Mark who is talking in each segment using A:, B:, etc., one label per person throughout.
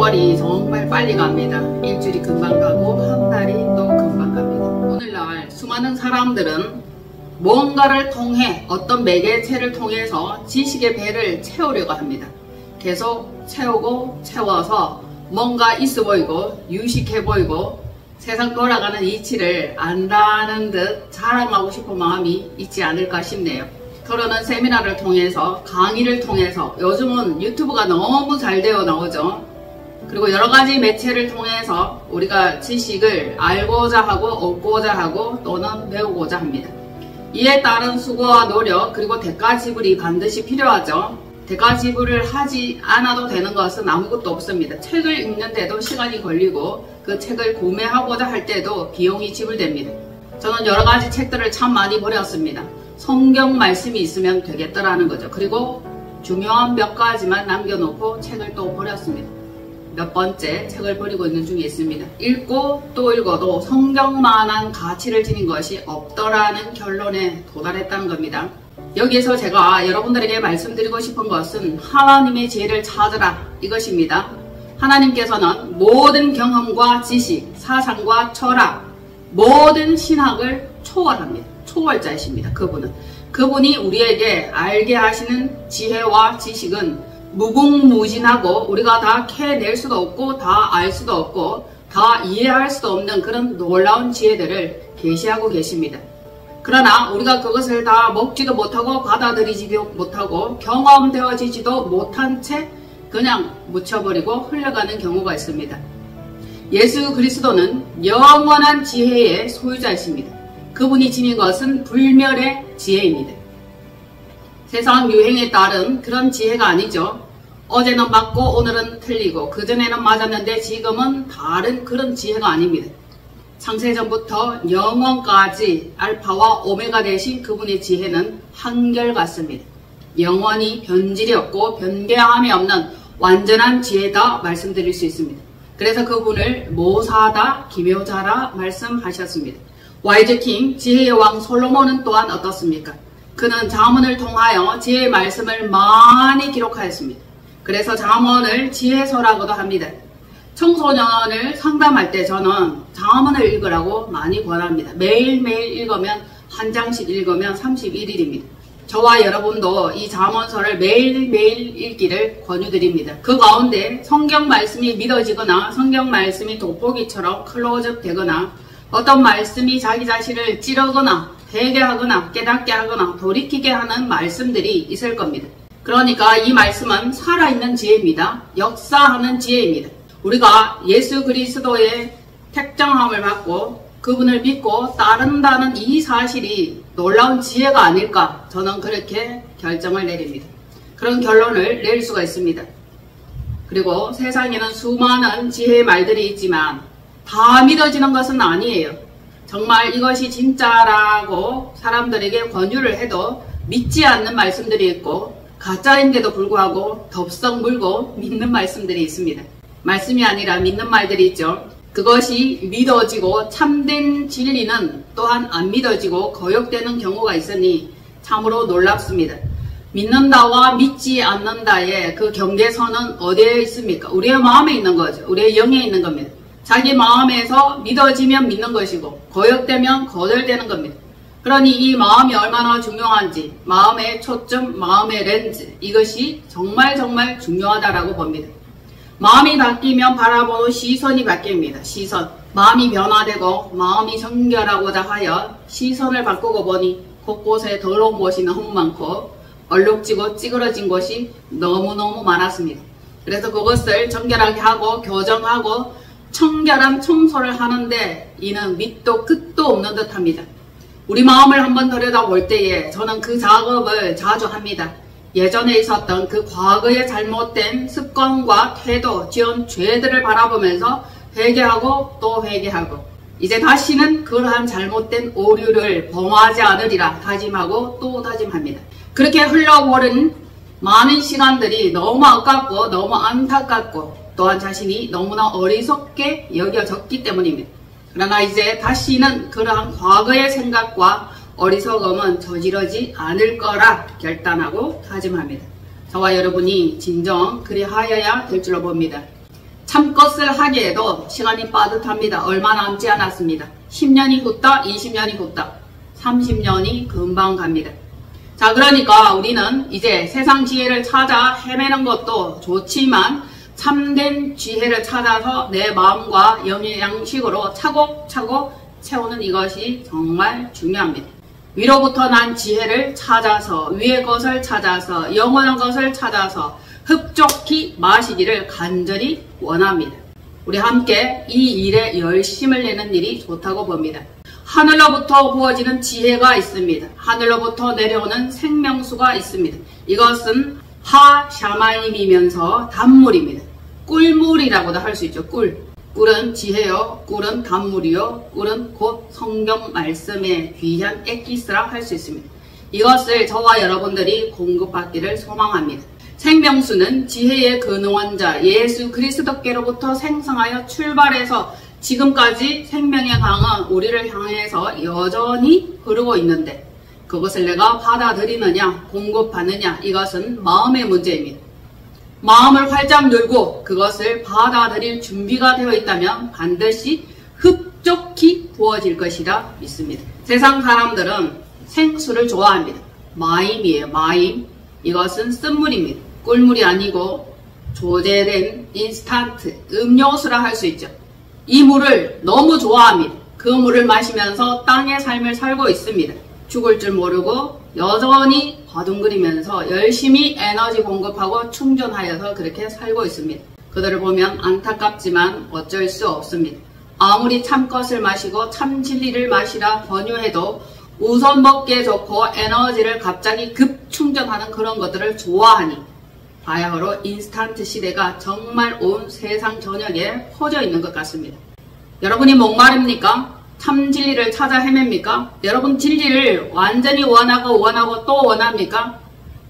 A: 세월이 정말 빨리 갑니다. 일주일이 금방 가고 한 달이 또 금방 갑니다. 오늘날 수많은 사람들은 무언가를 통해 어떤 매개체를 통해서 지식의 배를 채우려고 합니다. 계속 채우고 채워서 뭔가 있어 보이고 유식해 보이고 세상 돌아가는 이치를 안다는 듯 자랑하고 싶은 마음이 있지 않을까 싶네요. 그러는 세미나를 통해서 강의를 통해서 요즘은 유튜브가 너무 잘 되어 나오죠. 그리고 여러가지 매체를 통해서 우리가 지식을 알고자 하고 얻고자 하고 또는 배우고자 합니다. 이에 따른 수고와 노력 그리고 대가 지불이 반드시 필요하죠. 대가 지불을 하지 않아도 되는 것은 아무것도 없습니다. 책을 읽는데도 시간이 걸리고 그 책을 구매하고자 할 때도 비용이 지불됩니다. 저는 여러가지 책들을 참 많이 버렸습니다. 성경 말씀이 있으면 되겠더라는 거죠. 그리고 중요한 몇 가지만 남겨놓고 책을 또 버렸습니다. 몇 번째 책을 버리고 있는 중에 있습니다. 읽고 또 읽어도 성경만한 가치를 지닌 것이 없더라는 결론에 도달했다는 겁니다. 여기에서 제가 여러분들에게 말씀드리고 싶은 것은 하나님의 지혜를 찾으라 이것입니다. 하나님께서는 모든 경험과 지식, 사상과 철학, 모든 신학을 초월합니다. 초월자이십니다. 그분이 우리에게 알게 하시는 지혜와 지식은 무궁무진하고 우리가 다 캐낼 수도 없고 다 알 수도 없고 다 이해할 수도 없는 그런 놀라운 지혜들을 계시하고 계십니다. 그러나 우리가 그것을 다 먹지도 못하고 받아들이지도 못하고 경험되어지지도 못한 채 그냥 묻혀버리고 흘러가는 경우가 있습니다. 예수 그리스도는 영원한 지혜의 소유자이십니다. 그분이 지닌 것은 불멸의 지혜입니다. 세상 유행에 따른 그런 지혜가 아니죠. 어제는 맞고 오늘은 틀리고 그전에는 맞았는데 지금은 다른 그런 지혜가 아닙니다. 창세전부터 영원까지 알파와 오메가 되신 그분의 지혜는 한결같습니다. 영원히 변질이 없고 변개함이 없는 완전한 지혜다 말씀드릴 수 있습니다. 그래서 그분을 모사다 기묘자라 말씀하셨습니다. 와이즈 킹 지혜의 왕 솔로몬은 또한 어떻습니까? 그는 잠언을 통하여 지혜의 말씀을 많이 기록하였습니다. 그래서 잠언을 지혜서라고도 합니다. 청소년을 상담할 때 저는 잠언을 읽으라고 많이 권합니다. 매일매일 읽으면 한 장씩 읽으면 31일입니다. 저와 여러분도 이 잠언서를 매일매일 읽기를 권유드립니다. 그 가운데 성경 말씀이 믿어지거나 성경 말씀이 돋보기처럼 클로즈업 되거나 어떤 말씀이 자기 자신을 찌르거나 회개하거나 깨닫게 하거나 돌이키게 하는 말씀들이 있을 겁니다. 그러니까 이 말씀은 살아있는 지혜입니다. 역사하는 지혜입니다. 우리가 예수 그리스도의 택정함을 받고 그분을 믿고 따른다는 이 사실이 놀라운 지혜가 아닐까 저는 그렇게 결정을 내립니다. 그런 결론을 내릴 수가 있습니다. 그리고 세상에는 수많은 지혜의 말들이 있지만 다 믿어지는 것은 아니에요. 정말 이것이 진짜라고 사람들에게 권유를 해도 믿지 않는 말씀들이 있고 가짜인데도 불구하고 덥석 물고 믿는 말씀들이 있습니다. 말씀이 아니라 믿는 말들이 있죠. 그것이 믿어지고 참된 진리는 또한 안 믿어지고 거역되는 경우가 있으니 참으로 놀랍습니다. 믿는다와 믿지 않는다의 그 경계선은 어디에 있습니까? 우리의 마음에 있는 거죠. 우리의 영에 있는 겁니다. 자기 마음에서 믿어지면 믿는 것이고 거역되면 거절되는 겁니다. 그러니 이 마음이 얼마나 중요한지 마음의 초점, 마음의 렌즈 이것이 정말 중요하다라고 봅니다. 마음이 바뀌면 바라보는 시선이 바뀝니다. 시선. 마음이 변화되고 마음이 정결하고자 하여 시선을 바꾸고 보니 곳곳에 더러운 곳이 너무 많고 얼룩지고 찌그러진 곳이 너무너무 많았습니다. 그래서 그것을 정결하게 하고 교정하고 청결한 청소를 하는데 이는 밑도 끝도 없는 듯합니다. 우리 마음을 한번 들여다볼 때에 저는 그 작업을 자주 합니다. 예전에 있었던 그 과거의 잘못된 습관과 태도, 지은 죄들을 바라보면서 회개하고 또 회개하고 이제 다시는 그러한 잘못된 오류를 범하지 않으리라 다짐하고 또 다짐합니다. 그렇게 흘러버린 많은 시간들이 너무 아깝고 너무 안타깝고 또한 자신이 너무나 어리석게 여겨졌기 때문입니다. 그러나 이제 다시는 그러한 과거의 생각과 어리석음은 저지르지 않을 거라 결단하고 다짐합니다. 저와 여러분이 진정 그리하여야 될 줄로 봅니다. 참것을 하기에도 시간이 빠듯합니다. 얼마 남지 않았습니다. 10년이 훗다, 20년이 훗다, 30년이 금방 갑니다. 자, 그러니까 우리는 이제 세상 지혜를 찾아 헤매는 것도 좋지만 참된 지혜를 찾아서 내 마음과 영양식으로 차곡차곡 채우는 이것이 정말 중요합니다. 위로부터 난 지혜를 찾아서, 위의 것을 찾아서, 영원한 것을 찾아서 흡족히 마시기를 간절히 원합니다. 우리 함께 이 일에 열심을 내는 일이 좋다고 봅니다. 하늘로부터 부어지는 지혜가 있습니다. 하늘로부터 내려오는 생명수가 있습니다. 이것은 하샤마임이면서 단물입니다. 꿀물이라고도 할 수 있죠. 꿀은 지혜요, 꿀은 단물이요, 꿀은 곧 성경 말씀의 귀한 엑기스라 할 수 있습니다. 이것을 저와 여러분들이 공급받기를 소망합니다. 생명수는 지혜의 근원자 자 예수 그리스도께로부터 생성하여 출발해서 지금까지 생명의 강은 우리를 향해서 여전히 흐르고 있는데 그것을 내가 받아들이느냐 공급받느냐 이것은 마음의 문제입니다. 마음을 활짝 열고 그것을 받아들일 준비가 되어 있다면 반드시 흡족히 부어질 것이라 믿습니다. 세상 사람들은 생수를 좋아합니다. 마임이에요. 마임. 이것은 쓴물입니다. 꿀물이 아니고 조제된 인스턴트 음료수라 할 수 있죠. 이 물을 너무 좋아합니다. 그 물을 마시면서 땅의 삶을 살고 있습니다. 죽을 줄 모르고 여전히 바둥거리면서 열심히 에너지 공급하고 충전하여서 그렇게 살고 있습니다. 그들을 보면 안타깝지만 어쩔 수 없습니다. 아무리 참것을 마시고 참 진리를 마시라 권유해도 우선 먹기에 좋고 에너지를 갑자기 급충전하는 그런 것들을 좋아하니 바야흐로 인스턴트 시대가 정말 온 세상 전역에 퍼져 있는 것 같습니다. 여러분이 목마릅니까? 참 진리를 찾아 헤맵니까? 여러분 진리를 완전히 원하고 또 원합니까?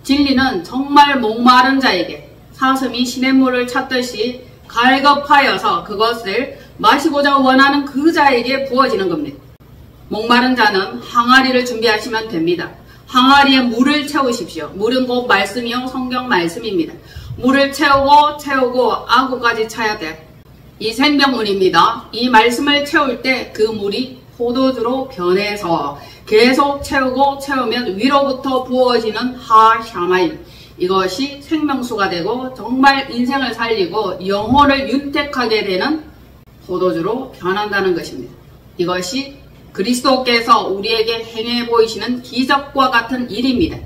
A: 진리는 정말 목마른 자에게 사슴이 시냇물을 찾듯이 갈급하여서 그것을 마시고자 원하는 그 자에게 부어지는 겁니다. 목마른 자는 항아리를 준비하시면 됩니다. 항아리에 물을 채우십시오. 물은 곧 말씀이요 성경 말씀입니다. 물을 채우고 안구까지 차야 돼. 이 생명물입니다. 이 말씀을 채울 때 그 물이 포도주로 변해서 계속 채우면 위로부터 부어지는 하샤마임. 이것이 생명수가 되고 정말 인생을 살리고 영혼을 윤택하게 되는 포도주로 변한다는 것입니다. 이것이 그리스도께서 우리에게 행해 보이시는 기적과 같은 일입니다.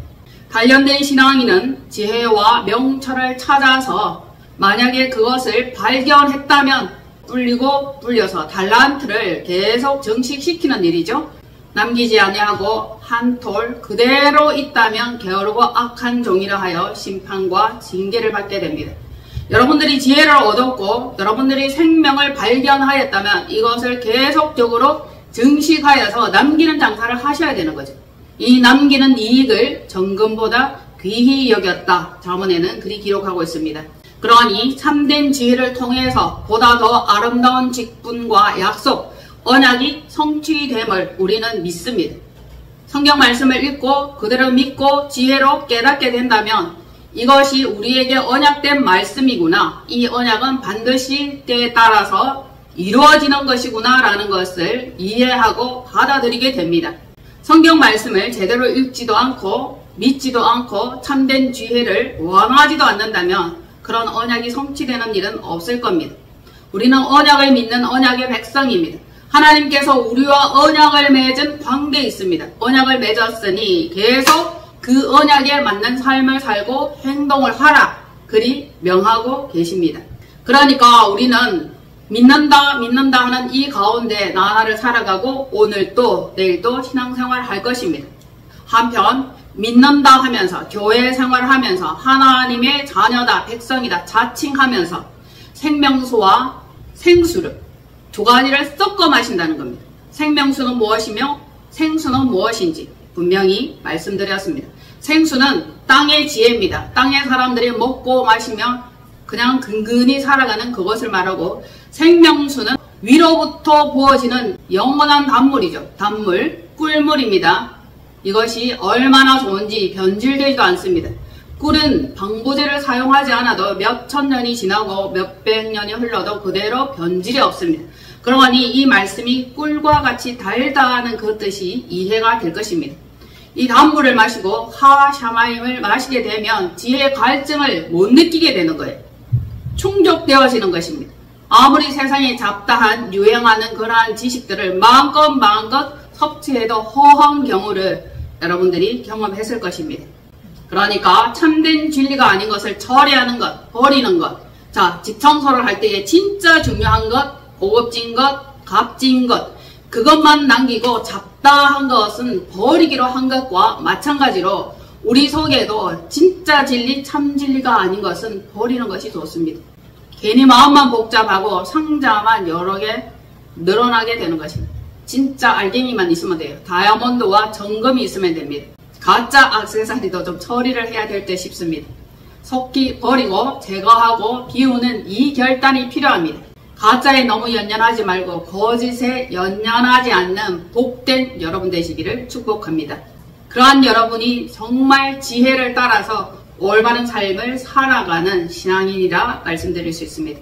A: 단련된 신앙인은 지혜와 명철을 찾아서 만약에 그것을 발견했다면 불려서 달란트를 계속 증식시키는 일이죠. 남기지 아니하고 한 톨 그대로 있다면 게으르고 악한 종이라 하여 심판과 징계를 받게 됩니다. 여러분들이 지혜를 얻었고 여러분들이 생명을 발견하였다면 이것을 계속적으로 증식하여서 남기는 장사를 하셔야 되는 거죠. 이 남기는 이익을 정금보다 귀히 여겼다. 잠언에는 그리 기록하고 있습니다. 그러니 참된 지혜를 통해서 보다 더 아름다운 직분과 약속, 언약이 성취됨을 우리는 믿습니다. 성경 말씀을 읽고 그대로 믿고 지혜로 깨닫게 된다면 이것이 우리에게 언약된 말씀이구나. 이 언약은 반드시 때에 따라서 이루어지는 것이구나 라는 것을 이해하고 받아들이게 됩니다. 성경 말씀을 제대로 읽지도 않고 믿지도 않고 참된 지혜를 원하지도 않는다면 그런 언약이 성취되는 일은 없을 겁니다. 우리는 언약을 믿는 언약의 백성입니다. 하나님께서 우리와 언약을 맺은 관계에 있습니다. 언약을 맺었으니 계속 그 언약에 맞는 삶을 살고 행동을 하라. 그리 명하고 계십니다. 그러니까 우리는 믿는다 하는 이 가운데 나날을 살아가고 오늘도 내일도 신앙생활 할 것입니다. 한편 믿는다 하면서 교회 생활하면서 하나님의 자녀다 백성이다 자칭하면서 생명수와 생수를 두 가지를 섞어 마신다는 겁니다. 생명수는 무엇이며 생수는 무엇인지 분명히 말씀드렸습니다. 생수는 땅의 지혜입니다. 땅의 사람들이 먹고 마시며 그냥 근근히 살아가는 그것을 말하고 생명수는 위로부터 부어지는 영원한 단물이죠. 단물, 꿀물입니다. 이것이 얼마나 좋은지 변질되지도 않습니다. 꿀은 방부제를 사용하지 않아도 몇천 년이 지나고 몇백 년이 흘러도 그대로 변질이 없습니다. 그러니 이 말씀이 꿀과 같이 달다는 그 뜻이 이해가 될 것입니다. 이 단물을 마시고 하샤마임을 마시게 되면 지혜의 갈증을 못 느끼게 되는 거예요. 충족되어지는 것입니다. 아무리 세상에 잡다한 유행하는 그러한 지식들을 마음껏 섭취해도 허한 경우를 여러분들이 경험했을 것입니다. 그러니까 참된 진리가 아닌 것을 처리하는 것, 버리는 것. 자, 집 청소를 할 때에 진짜 중요한 것, 고급진 것, 값진 것, 그것만 남기고 잡다한 것은 버리기로 한 것과 마찬가지로 우리 속에도 진짜 진리, 참 진리가 아닌 것은 버리는 것이 좋습니다. 괜히 마음만 복잡하고 상자만 여러 개 늘어나게 되는 것입니다. 진짜 알갱이만 있으면 돼요. 다이아몬드와 정금이 있으면 됩니다. 가짜 액세서리도 좀 처리를 해야 될 듯 싶습니다. 속히 버리고 제거하고 비우는 이 결단이 필요합니다. 가짜에 너무 연연하지 말고 거짓에 연연하지 않는 복된 여러분 되시기를 축복합니다. 그러한 여러분이 정말 지혜를 따라서 올바른 삶을 살아가는 신앙인이라 말씀드릴 수 있습니다.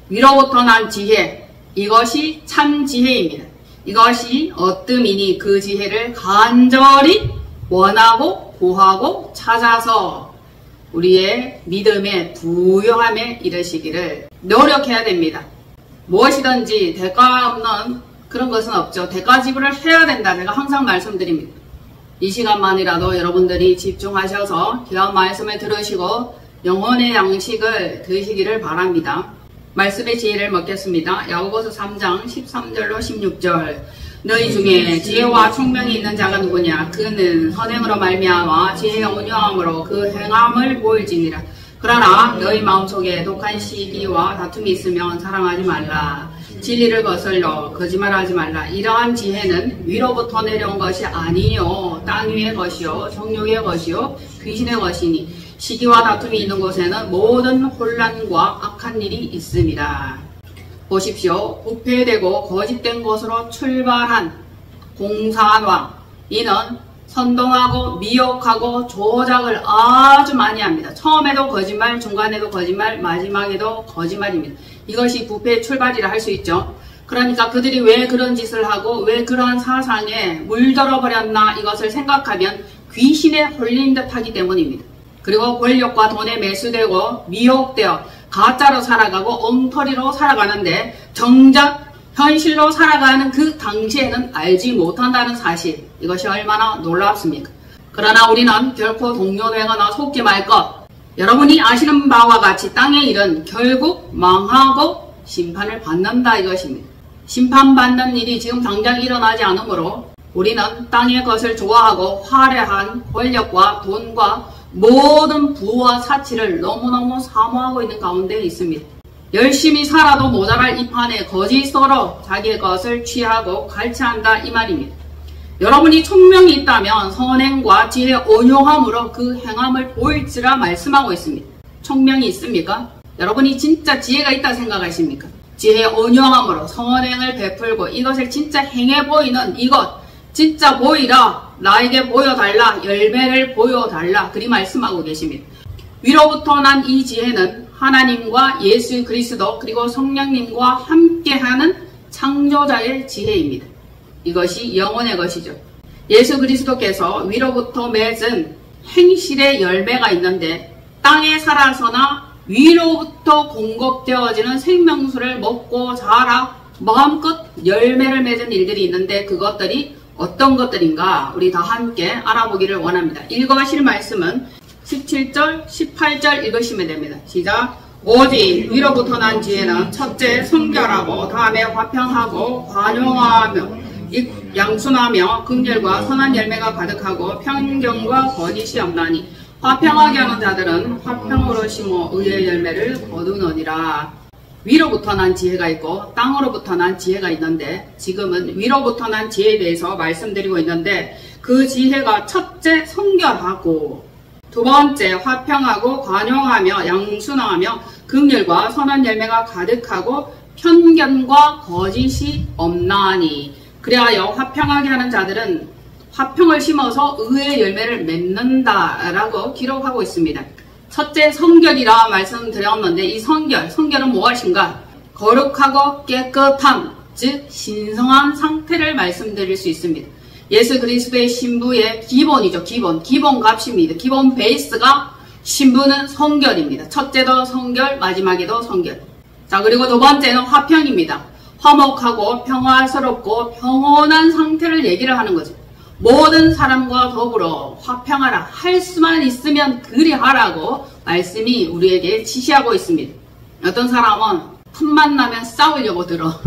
A: 위로부터 난 지혜, 이것이 참 지혜입니다. 이것이 어뜸이니 그 지혜를 간절히 원하고 구하고 찾아서 우리의 믿음의 부요함에 이르시기를 노력해야 됩니다. 무엇이든지 대가 없는 그런 것은 없죠. 대가 지불을 해야 된다. 제가 항상 말씀드립니다. 이 시간만이라도 여러분들이 집중하셔서 귀한 말씀을 들으시고 영혼의 양식을 드시기를 바랍니다. 말씀의 지혜를 먹겠습니다. 야고보서 3장 13절로 16절. 너희 중에 지혜와 총명이 있는 자가 누구냐? 그는 선행으로 말미암아 지혜의 온유함으로 그 행함을 보일지니라. 그러나 너희 마음속에 독한 시기와 다툼이 있으면 사랑하지 말라. 진리를 거슬러 거짓말하지 말라. 이러한 지혜는 위로부터 내려온 것이 아니요 땅 위의 것이요 정욕의 것이요 귀신의 것이니 시기와 다툼이 있는 곳에는 모든 혼란과 악한 일이 있습니다. 보십시오. 부패되고 거짓된 곳으로 출발한 공사한 왕, 이는 선동하고 미혹하고 조작을 아주 많이 합니다. 처음에도 거짓말, 중간에도 거짓말, 마지막에도 거짓말입니다. 이것이 부패의 출발이라 할 수 있죠. 그러니까 그들이 왜 그런 짓을 하고 왜 그러한 사상에 물들어 버렸나 이것을 생각하면 귀신에 홀린 듯 하기 때문입니다. 그리고 권력과 돈에 매수되고 미혹되어 가짜로 살아가고 엉터리로 살아가는데 정작 현실로 살아가는 그 당시에는 알지 못한다는 사실, 이것이 얼마나 놀랍습니까? 그러나 우리는 결코 동요되거나 속지 말 것. 여러분이 아시는 바와 같이 땅의 일은 결국 망하고 심판을 받는다 이것입니다. 심판받는 일이 지금 당장 일어나지 않으므로 우리는 땅의 것을 좋아하고 화려한 권력과 돈과 모든 부와 사치를 너무너무 사모하고 있는 가운데 있습니다. 열심히 살아도 모자랄 이 판에 거짓으로 자기의 것을 취하고 갈취한다 이 말입니다. 여러분이 총명이 있다면 선행과 지혜의 온유함으로 그 행함을 보일지라 말씀하고 있습니다. 총명이 있습니까? 여러분이 진짜 지혜가 있다 생각하십니까? 지혜의 온유함으로 선행을 베풀고 이것을 진짜 행해 보이는 이것 진짜 보이라, 나에게 보여달라, 열매를 보여달라 그리 말씀하고 계십니다. 위로부터 난 이 지혜는 하나님과 예수 그리스도 그리고 성령님과 함께하는 창조자의 지혜입니다. 이것이 영혼의 것이죠. 예수 그리스도께서 위로부터 맺은 행실의 열매가 있는데 땅에 살아서나 위로부터 공급되어지는 생명수를 먹고 자라 마음껏 열매를 맺은 일들이 있는데 그것들이 어떤 것들인가 우리 다 함께 알아보기를 원합니다. 읽어가실 말씀은 17절, 18절 읽으시면 됩니다. 시작! 오직 위로부터 난 지혜는 첫째 성결하고 다음에 화평하고 관용하며 양순하며 긍휼과 선한 열매가 가득하고 편견과 거짓이 없나니 화평하게 하는 자들은 화평으로 심어 의의 열매를 거두느니라. 위로부터 난 지혜가 있고 땅으로부터 난 지혜가 있는데 지금은 위로부터 난 지혜에 대해서 말씀드리고 있는데 그 지혜가 첫째 성결하고 두 번째 화평하고 관용하며 양순하며 긍휼과 선한 열매가 가득하고 편견과 거짓이 없나니 그리하여 화평하게 하는 자들은 화평을 심어서 의의 열매를 맺는다라고 기록하고 있습니다. 첫째 성결이라 말씀드렸는데 이 성결은 무엇인가? 거룩하고 깨끗함, 즉 신성한 상태를 말씀드릴 수 있습니다. 예수 그리스도의 신부의 기본이죠. 기본 값입니다. 기본 베이스가 신부는 성결입니다. 첫째도 성결, 마지막에도 성결. 자, 그리고 두 번째는 화평입니다. 화목하고 평화스럽고 평온한 상태를 얘기를 하는 거죠. 모든 사람과 더불어 화평하라. 할 수만 있으면 그리하라고 말씀이 우리에게 지시하고 있습니다. 어떤 사람은 틈만 나면 싸우려고 들어.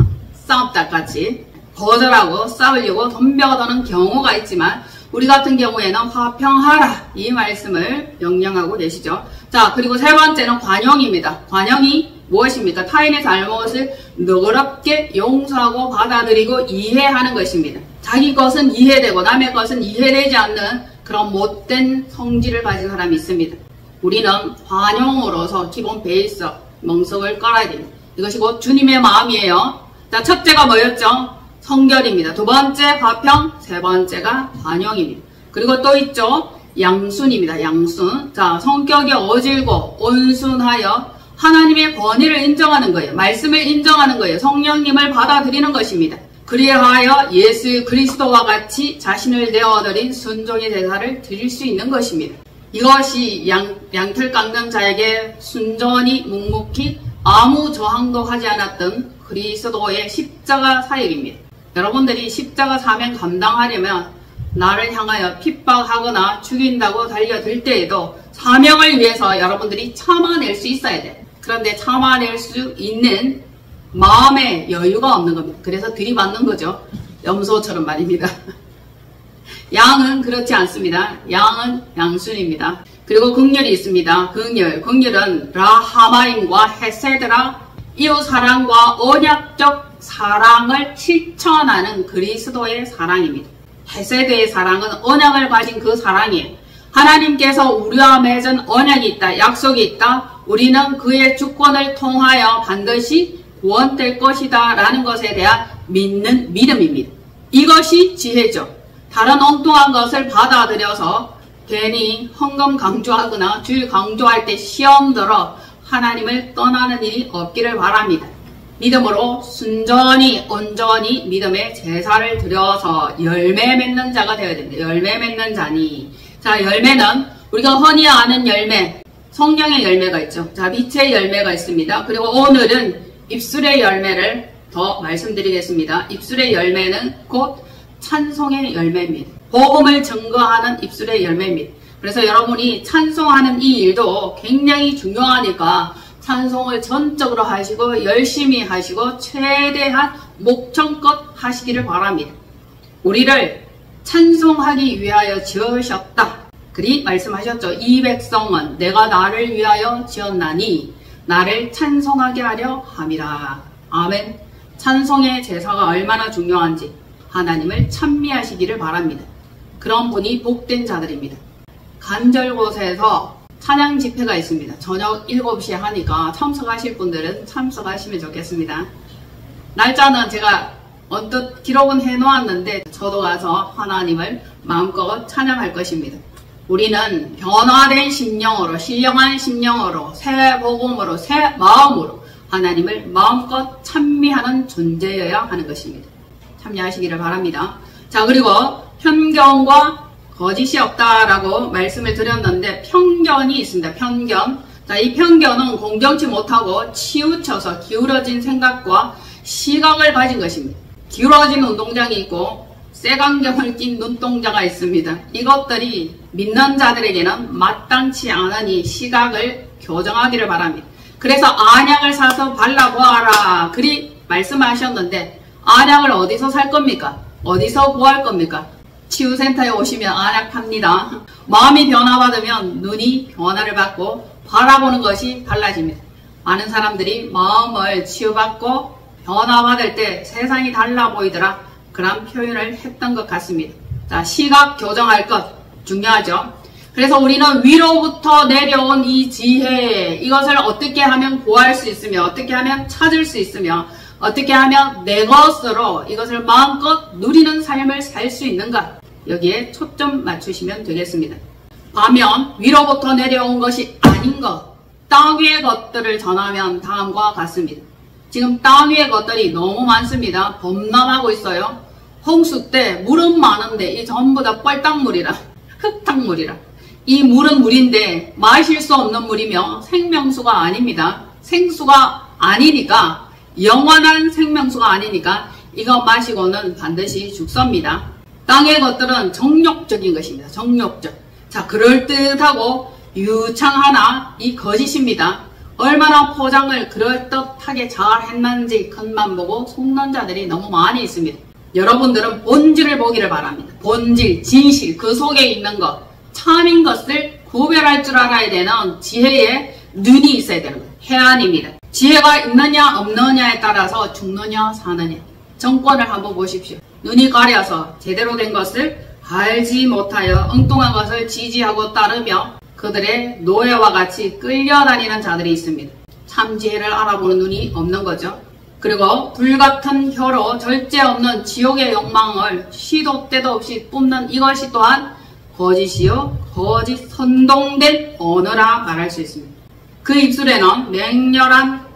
A: 싸움닭같이 거절하고 싸우려고 덤벼 드는 경우가 있지만 우리 같은 경우에는 화평하라 이 말씀을 명령하고 계시죠. 자, 그리고 세 번째는 관용입니다. 관용이 무엇입니까? 타인의 잘못을 너그럽게 용서하고 받아들이고 이해하는 것입니다. 자기 것은 이해되고 남의 것은 이해되지 않는 그런 못된 성질을 가진 사람이 있습니다. 우리는 관용으로서 기본 베이스 멍석을 깔아야 됩니다. 이것이 곧 주님의 마음이에요. 자, 첫째가 뭐였죠? 성결입니다. 두 번째 화평, 세 번째가 관용입니다. 그리고 또 있죠? 양순입니다. 양순. 자, 성격이 어질고 온순하여 하나님의 권위를 인정하는 거예요. 말씀을 인정하는 거예요. 성령님을 받아들이는 것입니다. 그리하여 예수 그리스도와 같이 자신을 내어드린 순종의 제사를 드릴 수 있는 것입니다. 이것이 양털 깎는 자에게 순전히 묵묵히 아무 저항도 하지 않았던 그리스도의 십자가 사역입니다. 여러분들이 십자가 사명 감당하려면 나를 향하여 핍박하거나 죽인다고 달려들 때에도 사명을 위해서 여러분들이 참아낼 수 있어야 돼요. 그런데 참아낼 수 있는 마음의 여유가 없는 겁니다. 그래서 들이받는 거죠. 염소처럼 말입니다. 양은 그렇지 않습니다. 양은 양순입니다. 그리고 긍휼이 있습니다. 긍휼은 라하마임과 헤세드라 이웃사랑과 언약적 사랑을 실천하는 그리스도의 사랑입니다. 헤세드의 사랑은 언약을 가진 그 사랑이에요. 하나님께서 우리와 맺은 언약이 있다, 약속이 있다. 우리는 그의 주권을 통하여 반드시 구원될 것이다 라는 것에 대한 믿는 믿음입니다. 이것이 지혜죠. 다른 엉뚱한 것을 받아들여서 괜히 헌금 강조하거나 주일 강조할 때 시험 들어 하나님을 떠나는 일이 없기를 바랍니다. 믿음으로 순전히 온전히 믿음의 제사를 드려서 열매 맺는 자가 되어야 됩니다. 열매 맺는 자니. 자, 열매는 우리가 흔히 아는 열매, 성령의 열매가 있죠. 자, 빛의 열매가 있습니다. 그리고 오늘은 입술의 열매를 더 말씀드리겠습니다. 입술의 열매는 곧 찬송의 열매입니다. 복음을 증거하는 입술의 열매입니다. 그래서 여러분이 찬송하는 이 일도 굉장히 중요하니까 찬송을 전적으로 하시고 열심히 하시고 최대한 목청껏 하시기를 바랍니다. 우리를 찬송하기 위하여 지으셨다. 그리 말씀하셨죠. 이 백성은 내가 나를 위하여 지었나니 나를 찬송하게 하려 함이라. 아멘. 찬송의 제사가 얼마나 중요한지 하나님을 찬미하시기를 바랍니다. 그런 분이 복된 자들입니다. 간절곳에서 찬양 집회가 있습니다. 저녁 7시에 하니까 참석하실 분들은 참석하시면 좋겠습니다. 날짜는 제가 언뜻 기록은 해놓았는데 저도 가서 하나님을 마음껏 찬양할 것입니다. 우리는 변화된 심령으로, 신령한 심령으로, 새 복음으로, 새 마음으로 하나님을 마음껏 찬미하는 존재여야 하는 것입니다. 참여하시기를 바랍니다. 자, 그리고 편견과 거짓이 없다라고 말씀을 드렸는데 편견이 있습니다. 편견. 자, 이 편견은 공정치 못하고 치우쳐서 기울어진 생각과 시각을 가진 것입니다. 기울어진 운동장이 있고 쇠광경을 낀 눈동자가 있습니다. 이것들이 믿는 자들에게는 마땅치 않으니 시각을 교정하기를 바랍니다. 그래서 안약을 사서 발라보아라. 그리 말씀하셨는데 안약을 어디서 살 겁니까? 어디서 구할 겁니까? 치유센터에 오시면 안약 팝니다. 마음이 변화받으면 눈이 변화를 받고 바라보는 것이 달라집니다. 많은 사람들이 마음을 치유받고 변화받을 때 세상이 달라 보이더라. 그런 표현을 했던 것 같습니다. 자, 시각 교정할 것 중요하죠. 그래서 우리는 위로부터 내려온 이 지혜, 이것을 어떻게 하면 구할 수 있으며 어떻게 하면 찾을 수 있으며 어떻게 하면 내 것으로 이것을 마음껏 누리는 삶을 살 수 있는가, 여기에 초점 맞추시면 되겠습니다. 반면 위로부터 내려온 것이 아닌 것, 땅 위의 것들을 전하면 다음과 같습니다. 지금 땅 위의 것들이 너무 많습니다. 범람하고 있어요. 홍수 때 물은 많은데 이 전부 다 뻘땅물이라, 흙탕물이라. 이 물은 물인데 마실 수 없는 물이며 생명수가 아닙니다. 생수가 아니니까, 영원한 생명수가 아니니까 이거 마시고는 반드시 죽습니다. 땅의 것들은 정욕적인 것입니다. 정욕적. 자, 그럴듯하고 유창하나 이 거짓입니다. 얼마나 포장을 그럴듯하게 잘 했는지 큰맘 보고 속는 자들이 너무 많이 있습니다. 여러분들은 본질을 보기를 바랍니다. 본질, 진실, 그 속에 있는 것, 참인 것을 구별할 줄 알아야 되는 지혜의 눈이 있어야 되는 거예요. 해안입니다. 지혜가 있느냐 없느냐에 따라서 죽느냐 사느냐. 정권을 한번 보십시오. 눈이 가려서 제대로 된 것을 알지 못하여 엉뚱한 것을 지지하고 따르며 그들의 노예와 같이 끌려다니는 자들이 있습니다. 참 지혜를 알아보는 눈이 없는 거죠. 그리고 불같은 혀로 절제 없는 지옥의 욕망을 시도 때도 없이 뿜는 이것이 또한 거짓이요 거짓 선동된 언어라 말할 수 있습니다. 그 입술에는 맹렬한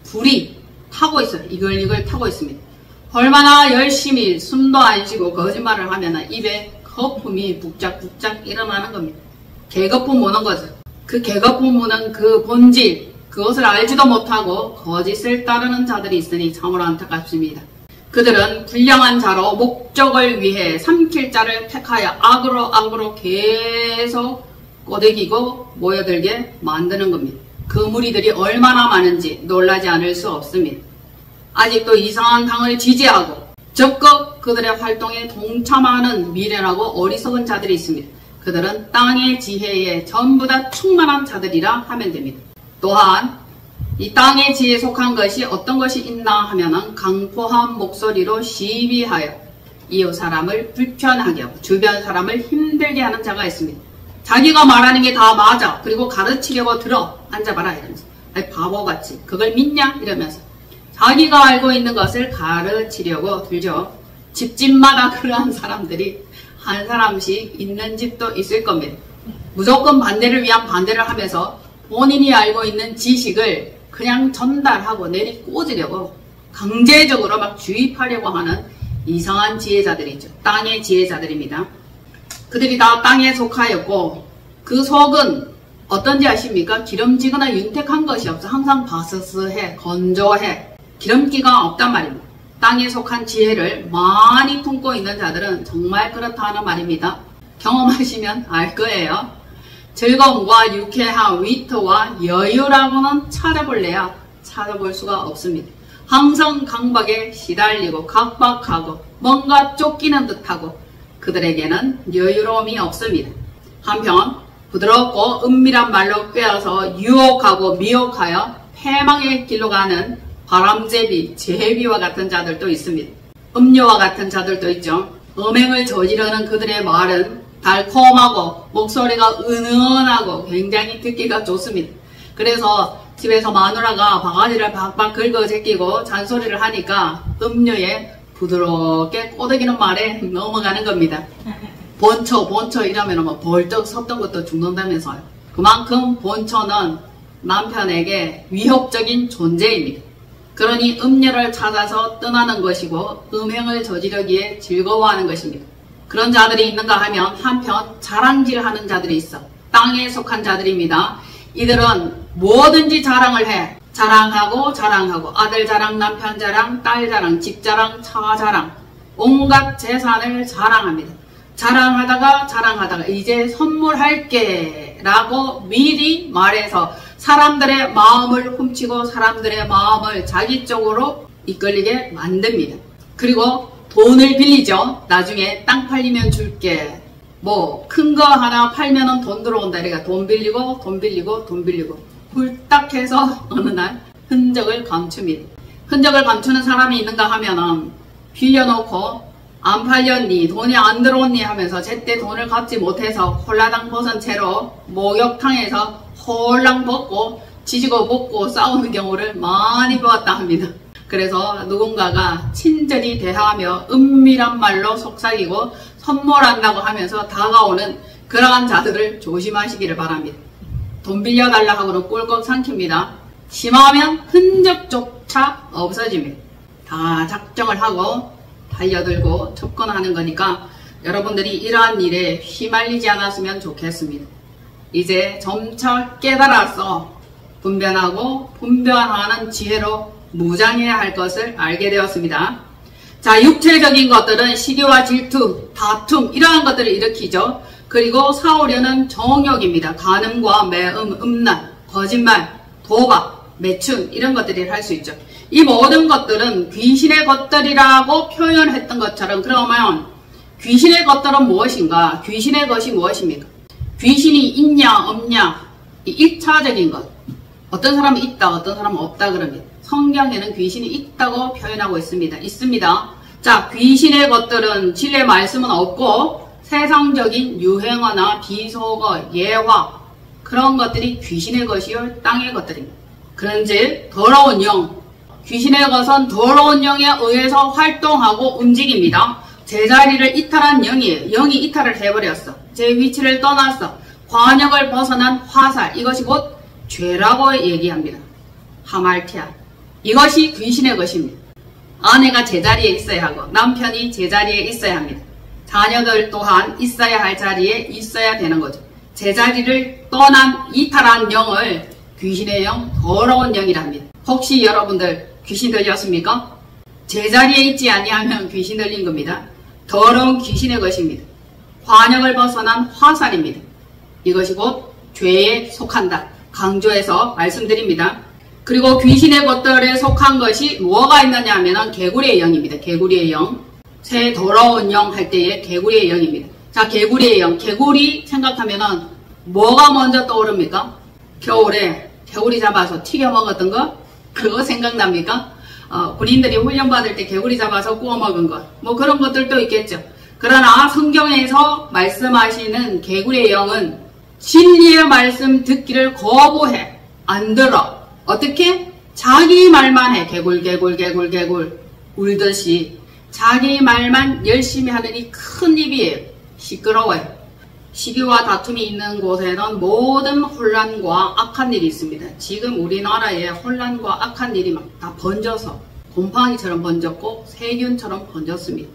A: 불이 타고 있어요. 이글이글 타고 있습니다. 얼마나 열심히 숨도 안 쉬고 거짓말을 하면 입에 거품이 북작북작 일어나는 겁니다. 개거품 무는 거죠. 그 개거품 무는 그 본질, 그것을 알지도 못하고 거짓을 따르는 자들이 있으니 참으로 안타깝습니다. 그들은 불량한 자로 목적을 위해 삼킬 자를 택하여 악으로 계속 꼬드기고 모여들게 만드는 겁니다. 그 무리들이 얼마나 많은지 놀라지 않을 수 없습니다. 아직도 이상한 당을 지지하고 적극 그들의 활동에 동참하는 미련하고 어리석은 자들이 있습니다. 그들은 땅의 지혜에 전부 다 충만한 자들이라 하면 됩니다. 또한 이 땅의 지혜에 속한 것이 어떤 것이 있나 하면은 강포한 목소리로 시비하여 이웃 사람을 불편하게 하고 주변 사람을 힘들게 하는 자가 있습니다. 자기가 말하는 게 다 맞아. 그리고 가르치려고 들어. 앉아봐라 이러면서. 아니 바보같이 그걸 믿냐? 이러면서 자기가 알고 있는 것을 가르치려고 들죠. 집집마다 그러한 사람들이 한 사람씩 있는 집도 있을 겁니다. 무조건 반대를 위한 반대를 하면서 본인이 알고 있는 지식을 그냥 전달하고 내리꽂으려고 강제적으로 막 주입하려고 하는 이상한 지혜자들이 있죠. 땅의 지혜자들입니다. 그들이 다 땅에 속하였고 그 속은 어떤지 아십니까? 기름지거나 윤택한 것이 없어. 항상 바스스해, 건조해. 기름기가 없단 말입니다. 땅에 속한 지혜를 많이 품고 있는 자들은 정말 그렇다는 말입니다. 경험하시면 알 거예요. 즐거움과 유쾌한 위트와 여유라고는 찾아볼래야 찾아볼 수가 없습니다. 항상 강박에 시달리고 각박하고 뭔가 쫓기는 듯하고 그들에게는 여유로움이 없습니다. 한편 부드럽고 은밀한 말로 꿰어서 유혹하고 미혹하여 패망의 길로 가는 바람제비, 제비와 같은 자들도 있습니다. 음료와 같은 자들도 있죠. 음행을 저지르는 그들의 말은 달콤하고 목소리가 은은하고 굉장히 듣기가 좋습니다. 그래서 집에서 마누라가 바가지를 박박 긁어 제끼고 잔소리를 하니까 음료에 부드럽게 꼬드기는 말에 넘어가는 겁니다. 본처 이러면 뭐 벌떡 섰던 것도 죽는다면서요. 그만큼 본처는 남편에게 위협적인 존재입니다. 그러니 음료를 찾아서 떠나는 것이고 음행을 저지르기에 즐거워하는 것입니다. 그런 자들이 있는가 하면 한편 자랑질하는 자들이 있어. 땅에 속한 자들입니다. 이들은 뭐든지 자랑을 해. 자랑하고 아들 자랑, 남편 자랑, 딸 자랑, 집 자랑, 차 자랑, 온갖 재산을 자랑합니다. 자랑하다가 이제 선물할게 라고 미리 말해서 사람들의 마음을 훔치고 사람들의 마음을 자기 쪽으로 이끌리게 만듭니다. 그리고 돈을 빌리죠. 나중에 땅 팔리면 줄게. 뭐 큰 거 하나 팔면은 돈 들어온다. 그러니까 돈 빌리고 훌딱 해서 어느 날 흔적을 감춥니다. 흔적을 감추는 사람이 있는가 하면은 빌려놓고 안 팔렸니? 돈이 안 들어왔니? 하면서 제때 돈을 갚지 못해서 홀라당 벗은 채로 목욕탕에서 홀랑 벗고 지지고 볶고 싸우는 경우를 많이 보았다 합니다. 그래서 누군가가 친절히 대하며 은밀한 말로 속삭이고 선물한다고 하면서 다가오는 그러한 자들을 조심하시기를 바랍니다. 돈 빌려달라 하고는 꿀꺽 삼킵니다. 심하면 흔적조차 없어집니다. 다 작정을 하고 달려들고 접근하는 거니까 여러분들이 이러한 일에 휘말리지 않았으면 좋겠습니다. 이제 점차 깨달아서 분별하고 분별하는 지혜로 무장해야 할 것을 알게 되었습니다. 자, 육체적인 것들은 시기와 질투, 다툼 이러한 것들을 일으키죠. 그리고 사오려는 정욕입니다. 간음과 매음, 음란, 거짓말, 도박, 매춘 이런 것들이 할 수 있죠. 이 모든 것들은 귀신의 것들이라고 표현했던 것처럼 그러면 귀신의 것들은 무엇인가? 귀신의 것이 무엇입니까? 귀신이 있냐 없냐 이 1차적인 것. 어떤 사람은 있다 어떤 사람은 없다 그럽니다. 성경에는 귀신이 있다고 표현하고 있습니다. 자, 귀신의 것들은 진리의 말씀은 없고 세상적인 유행어나 비속어, 예화 그런 것들이 귀신의 것이요 땅의 것들입니다. 그런즉 더러운 영, 귀신의 것은 더러운 영에 의해서 활동하고 움직입니다. 제자리를 이탈한 영이에요. 영이 이탈을 해버렸어. 제 위치를 떠났어. 관역을 벗어난 화살, 이것이 곧 죄라고 얘기합니다. 하말티아, 이것이 귀신의 것입니다. 아내가 제자리에 있어야 하고 남편이 제자리에 있어야 합니다. 자녀들 또한 있어야 할 자리에 있어야 되는 거죠. 제자리를 떠난 이탈한 영을 귀신의 영, 더러운 영이라 합니다. 혹시 여러분들 귀신 들렸습니까? 제자리에 있지 아니하면 귀신 들린 겁니다. 더러운 귀신의 것입니다. 관역을 벗어난 화살입니다. 이것이 곧 죄에 속한다. 강조해서 말씀드립니다. 그리고 귀신의 것들에 속한 것이 뭐가 있느냐 하면 개구리의 영입니다. 개구리의 영. 새 더러운 영 할 때의 개구리의 영입니다. 자, 개구리의 영. 개구리 생각하면 뭐가 먼저 떠오릅니까? 겨울에 개구리 잡아서 튀겨 먹었던 거? 그거 생각납니까? 군인들이 훈련받을 때 개구리 잡아서 구워 먹은 것. 뭐 그런 것들도 있겠죠. 그러나 성경에서 말씀하시는 개구리의 영은 진리의 말씀 듣기를 거부해. 안 들어. 어떻게? 자기 말만 해. 개굴 울듯이 자기 말만 열심히 하는 이 큰 입이에요. 시끄러워요. 시기와 다툼이 있는 곳에는 모든 혼란과 악한 일이 있습니다. 지금 우리나라에 혼란과 악한 일이 막 다 번져서 곰팡이처럼 번졌고 세균처럼 번졌습니다.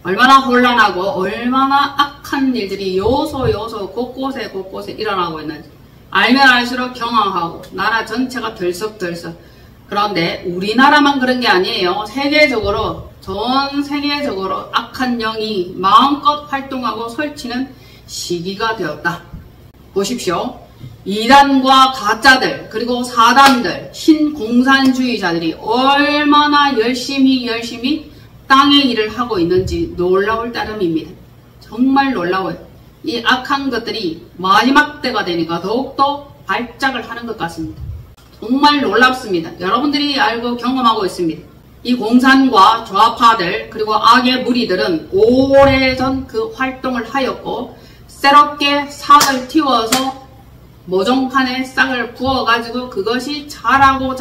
A: 얼마나 혼란하고 얼마나 악한 일들이 요소 곳곳에 일어나고 있는지 알면 알수록 경악하고 나라 전체가 들썩들썩. 그런데 우리나라만 그런 게 아니에요. 세계적으로 전 세계적으로 악한 영이 마음껏 활동하고 설치는 시기가 되었다. 보십시오. 이단과 가짜들 그리고 사단들 신공산주의자들이 얼마나 열심히 땅의 일을 하고 있는지 놀라울 따름입니다. 정말 놀라워요. 이 악한 것들이 마지막 때가 되니까 더욱더 발작을 하는 것 같습니다. 정말 놀랍습니다. 여러분들이 알고 경험하고 있습니다. 이 공산과 좌파들 그리고 악의 무리들은 오래전 그 활동을 하였고 새롭게 싹을 틔워서 모종판에 싹을 부어가지고 그것이 자라고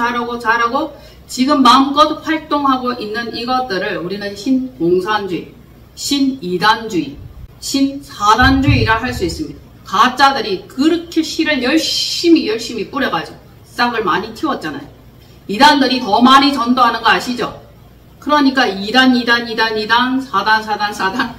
A: 지금 마음껏 활동하고 있는 이것들을 우리는 신공산주의, 신이단주의, 신사단주의라 할 수 있습니다. 가짜들이 그렇게 씨를 열심히 뿌려가지고 싹을 많이 틔웠잖아요. 이단들이 더 많이 전도하는 거 아시죠? 그러니까 이단, 사단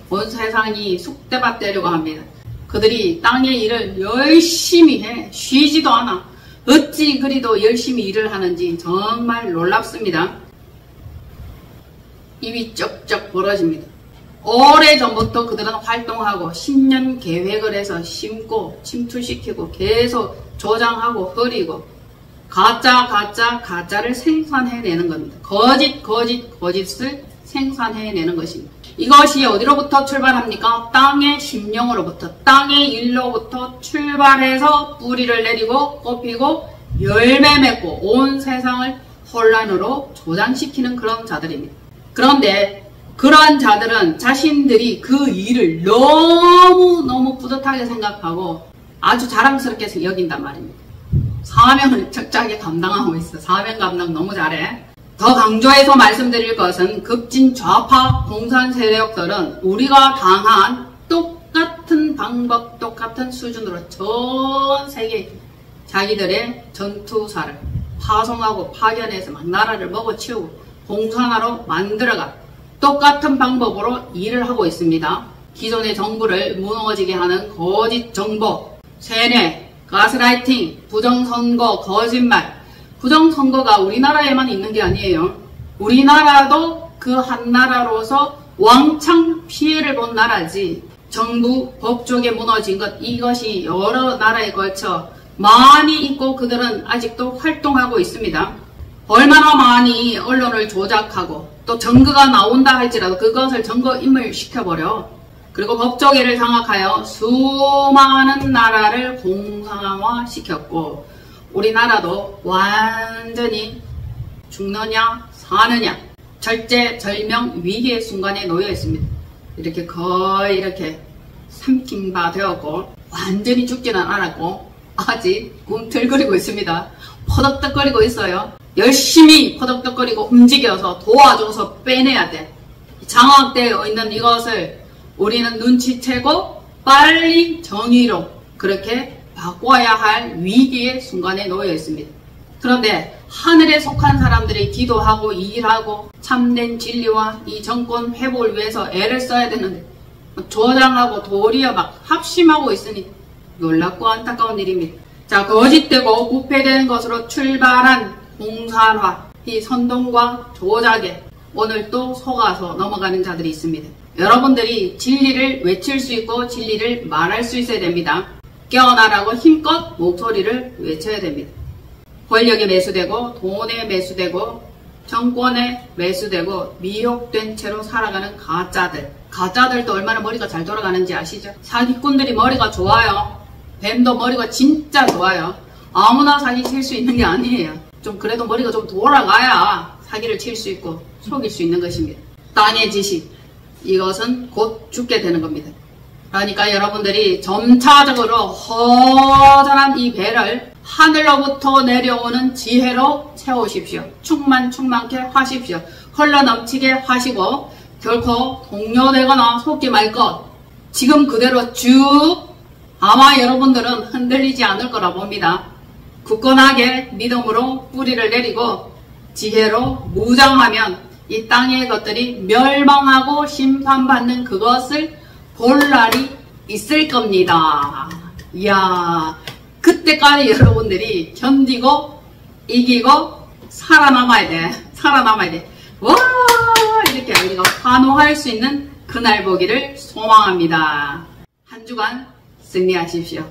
A: 온 세상이 쑥대밭 되려고 합니다. 그들이 땅의 일을 열심히 해. 쉬지도 않아. 어찌 그리도 열심히 일을 하는지 정말 놀랍습니다. 입이 쩍쩍 벌어집니다. 오래전부터 그들은 활동하고 10년 계획을 해서 심고 침투시키고 계속 조장하고 흐리고 가짜를 생산해내는 겁니다. 거짓을 생산해내는 것입니다. 이것이 어디로부터 출발합니까? 땅의 심령으로부터, 땅의 일로부터 출발해서 뿌리를 내리고 꽃피고 열매 맺고 온 세상을 혼란으로 조장시키는 그런 자들입니다. 그런데 그러한 자들은 자신들이 그 일을 너무 뿌듯하게 생각하고 아주 자랑스럽게 여긴단 말입니다. 사명을 적절하게 감당하고 있어. 사명 감당 너무 잘해. 더 강조해서 말씀드릴 것은 급진 좌파 공산 세력들은 우리가 당한 똑같은 방법, 똑같은 수준으로 전 세계 자기들의 전투사를 파송하고 파견해서 막 나라를 먹어치우고 공산화로 만들어가 똑같은 방법으로 일을 하고 있습니다. 기존의 정부를 무너지게 하는 거짓 정보, 세뇌, 가스라이팅, 부정선거, 거짓말. 부정선거가 우리나라에만 있는 게 아니에요. 우리나라도 그 한 나라로서 왕창 피해를 본 나라지. 정부, 법조계 무너진 것, 이것이 여러 나라에 걸쳐 많이 있고 그들은 아직도 활동하고 있습니다. 얼마나 많이 언론을 조작하고 또 증거가 나온다 할지라도 그것을 증거인멸 시켜버려. 그리고 법조계를 장악하여 수많은 나라를 공산화 시켰고 우리나라도 완전히 죽느냐 사느냐 절제절명 위기의 순간에 놓여 있습니다. 이렇게 거의 이렇게 삼킨 바 되었고 완전히 죽지는 않았고 아직 꿈틀거리고 있습니다. 퍼덕덕거리고 있어요. 열심히 퍼덕덕거리고 움직여서 도와줘서 빼내야 돼. 장악되어 있는 이것을 우리는 눈치채고 빨리 정의로 그렇게 바꿔야 할 위기의 순간에 놓여 있습니다. 그런데 하늘에 속한 사람들이 기도하고 일하고 참된 진리와 이 정권 회복을 위해서 애를 써야 되는데 조장하고 도리어 막 합심하고 있으니 놀랍고 안타까운 일입니다. 자, 거짓되고 부패된 것으로 출발한 공산화, 이 선동과 조작에 오늘 또 속아서 넘어가는 자들이 있습니다. 여러분들이 진리를 외칠 수 있고 진리를 말할 수 있어야 됩니다. 깨어나라고 힘껏 목소리를 외쳐야 됩니다. 권력에 매수되고 돈에 매수되고 정권에 매수되고 미혹된 채로 살아가는 가짜들도 얼마나 머리가 잘 돌아가는지 아시죠? 사기꾼들이 머리가 좋아요. 뱀도 머리가 진짜 좋아요. 아무나 사기 칠 수 있는 게 아니에요. 좀 그래도 머리가 좀 돌아가야 사기를 칠 수 있고 속일 수 있는 것입니다. 땅의 지식, 이것은 곧 죽게 되는 겁니다. 그러니까 여러분들이 점차적으로 허전한 이 배를 하늘로부터 내려오는 지혜로 채우십시오. 충만케 하십시오. 흘러넘치게 하시고 결코 동요되거나 속지 말 것. 지금 그대로 쭉 아마 여러분들은 흔들리지 않을 거라 봅니다. 굳건하게 믿음으로 뿌리를 내리고 지혜로 무장하면 이 땅의 것들이 멸망하고 심판받는 그것을 볼 날이 있을 겁니다. 이야, 그때까지 여러분들이 견디고 이기고 살아남아야 돼. 와, 이렇게 우리가 환호할 수 있는 그날 보기를 소망합니다. 한 주간 승리하십시오.